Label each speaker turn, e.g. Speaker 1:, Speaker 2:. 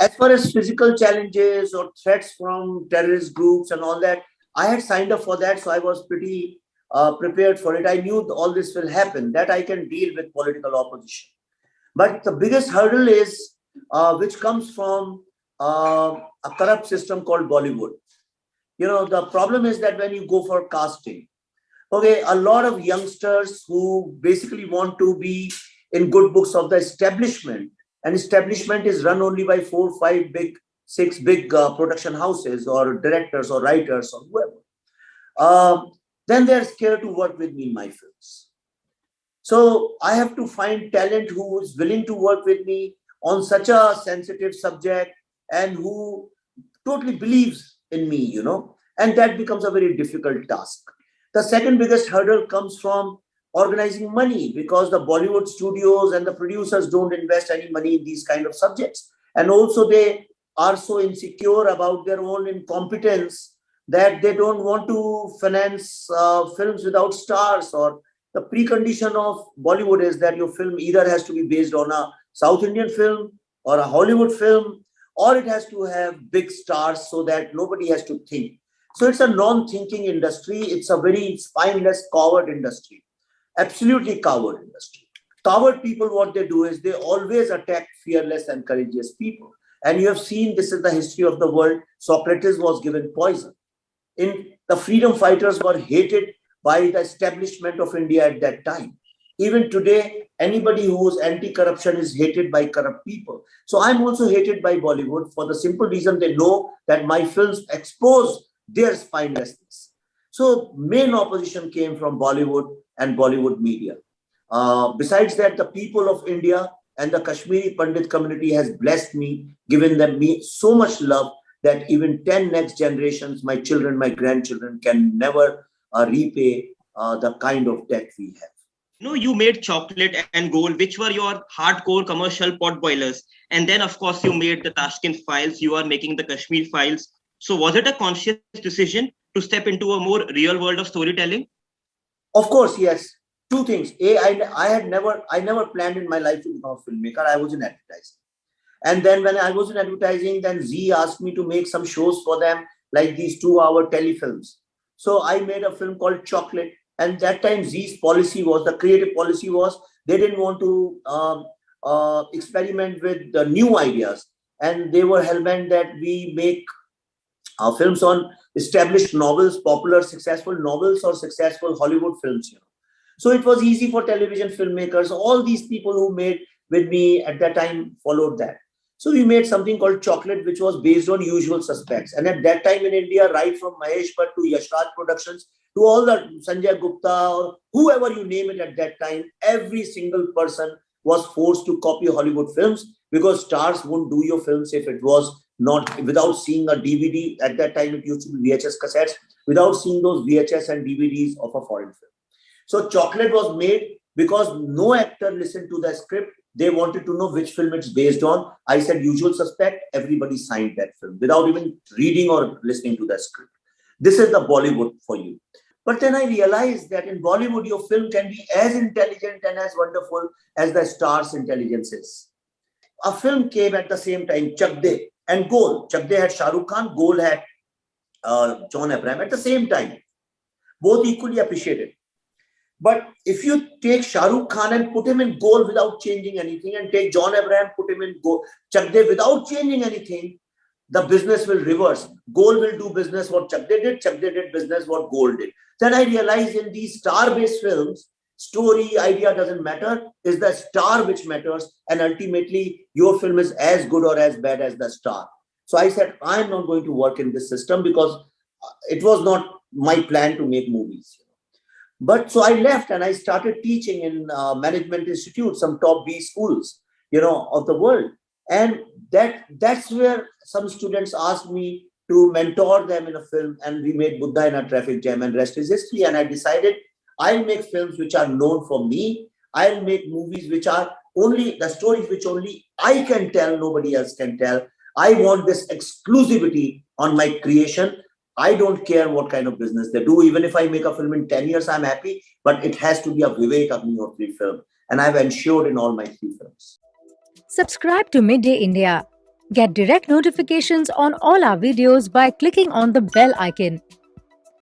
Speaker 1: As far as physical challenges or threats from terrorist groups and all that, I had signed up for that, so I was pretty prepared for it. I knew all this will happen, that I can deal with political opposition. But the biggest hurdle is which comes from a corrupt system called Bollywood. The problem is that when you go for casting, okay, a lot of youngsters who basically want to be in good books of the establishment, and establishment is run only by 4, 5 6 big production houses or directors or writers or whoever. Then they're scared to work with me in my films. So I have to find talent who is willing to work with me on such a sensitive subject and who totally believes in me, and that becomes a very difficult task. The second biggest hurdle comes from organizing money, because the Bollywood studios and the producers don't invest any money in these kind of subjects. And also they are so insecure about their own incompetence that they don't want to finance films without stars. Or the precondition of Bollywood is that your film either has to be based on a South Indian film or a Hollywood film, or it has to have big stars so that nobody has to think. So it's a non-thinking industry. It's a very spineless, coward industry. Absolutely coward industry. Coward people, what they do is they always attack fearless and courageous people. And you have seen, this is the history of the world. Socrates was given poison. The freedom fighters were hated by the establishment of India at that time. Even today, anybody who is anti-corruption is hated by corrupt people. So I'm also hated by Bollywood for the simple reason they know that my films expose their spinelessness. So main opposition came from Bollywood and Bollywood media. Besides that, the people of India and the Kashmiri Pandit community has blessed me, given them me so much love that even 10 next generations, my children, my grandchildren, can never repay the kind of debt we have.
Speaker 2: You made Chocolate and Gold, which were your hardcore commercial pot boilers. And then, of course, you made the Tashkent Files. You are making the Kashmir Files. So was it a conscious decision to step into a more real world of storytelling?
Speaker 1: Of course, yes. Two things. I never planned in my life to become a filmmaker. I was in advertising. And then when I was in advertising, then Z asked me to make some shows for them, like these 2-hour telefilms. So I made a film called Chocolate. And that time Z's policy was, the creative policy was, they didn't want to experiment with the new ideas. And they were hellbent that we make films on established novels, popular, successful novels or successful Hollywood films. So it was easy for television filmmakers. All these people who made with me at that time followed that. So we made something called Chocolate, which was based on Usual Suspects. And at that time in India, right from Mahesh Bhatt to Yash Raj Productions, to all the Sanjay Gupta or whoever you name it at that time, every single person was forced to copy Hollywood films, because stars wouldn't do your films if it was not without seeing a DVD. At that time, it used to be VHS cassettes, without seeing those VHS and DVDs of a foreign film. So Chocolate was made because no actor listened to the script. They wanted to know which film it's based on. I said Usual Suspect. Everybody signed that film without even reading or listening to the script. This is the Bollywood for you. But then I realized that in Bollywood, your film can be as intelligent and as wonderful as the star's intelligence is. A film came at the same time, Chak De and Goal. Chak De had Shah Rukh Khan, Goal had John Abraham at the same time. Both equally appreciated. But if you take Shah Rukh Khan and put him in Goal without changing anything, and take John Abraham, put him in Chak De without changing anything, the business will reverse. Goal will do business what Chak De did business what Goal did. Then I realized in these star-based films, story, idea doesn't matter. It's the star which matters. And ultimately, your film is as good or as bad as the star. So I said, I'm not going to work in this system, because it was not my plan to make movies. But so I left and I started teaching in management institutes, some top B schools, of the world. And that's where some students asked me to mentor them in a film, and we made Buddha in a Traffic Jam, and rest is history. And I decided I'll make films which are known for me. I'll make movies which are only the stories which only I can tell, nobody else can tell. I want this exclusivity on my creation. I don't care what kind of business they do. Even if I make a film in 10 years, I'm happy, but it has to be a Vivek Agnihotri film. And I've ensured in all my 3 films.
Speaker 3: Subscribe to Midday India. Get direct notifications on all our videos by clicking on the bell icon.